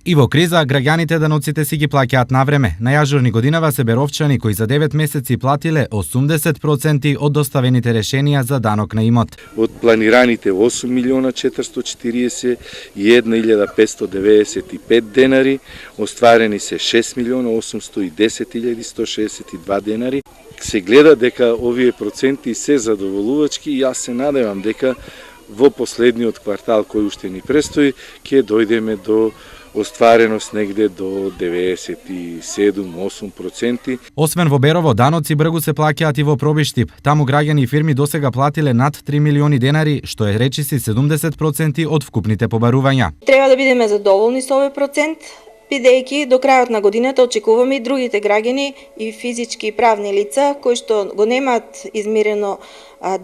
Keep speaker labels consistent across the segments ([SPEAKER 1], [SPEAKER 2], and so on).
[SPEAKER 1] И во криза, граѓаните даноците си ги плаќаат на време. Најажурни годинава се беровчани кои за 9 месеци платиле 80% од доставените решенија за данок на имот.
[SPEAKER 2] Од планираните 8.441.595 денари, остварени се 6.810.162 денари. Се гледа дека овие проценти се задоволувачки и јас се надевам дека во последниот квартал кој уште ни престои ќе дојдеме до оствареност негде до 97-8%.
[SPEAKER 1] Освен во Берово, даноци бргу се плаќаат и во Пробиштип. Таму граѓани и фирми досега платиле над 3 милиони денари, што е речиси 70% од вкупните побарувања.
[SPEAKER 3] Треба да бидеме задоволни со овој процент, бидејќи до крајот на годината очекуваме и другите граѓани и физички и правни лица кои што го немаат измирено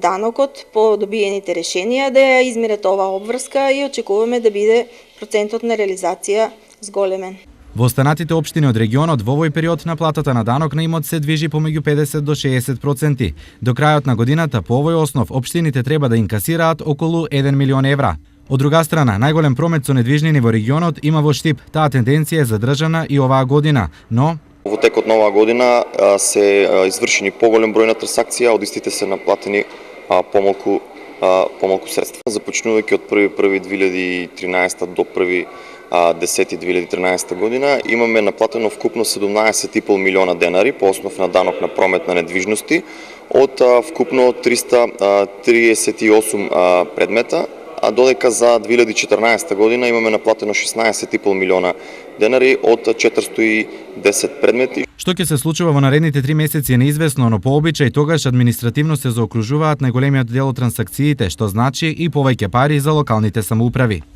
[SPEAKER 3] данокот по добиените решенија да ја измират оваа обврска и очекуваме да биде процентот на реализација зголемен.
[SPEAKER 1] Во останатите општини од регионот во овој период наплатата на данок на имот се движи помеѓу 50 до 60%. До крајот на годината по овој основ општините треба да инкасираат околу 1 милион евра. Од друга страна, најголем промет со недвижнини во регионот има во Штип. Таа тенденција е задржана и оваа година, но
[SPEAKER 4] во текот на оваа година се извршени поголем број на трансакции, од истите се наплатени помалку средства. Започнувајќи од 1.1.2013 до 1.10.2013 година имаме наплатено вкупно 17,5 милиона денари по основ на данок на промет на недвижности од вкупно 338 предмета, а додека за 2014 година имаме наплатено 16,5 милиона денари од 410 предмети.
[SPEAKER 1] Што ќе се случува во наредните 3 месеци е неизвестно, но по обичај тогаш административно се заокружуваат најголемиот дел од трансакциите, што значи и повеќе пари за локалните самоуправи.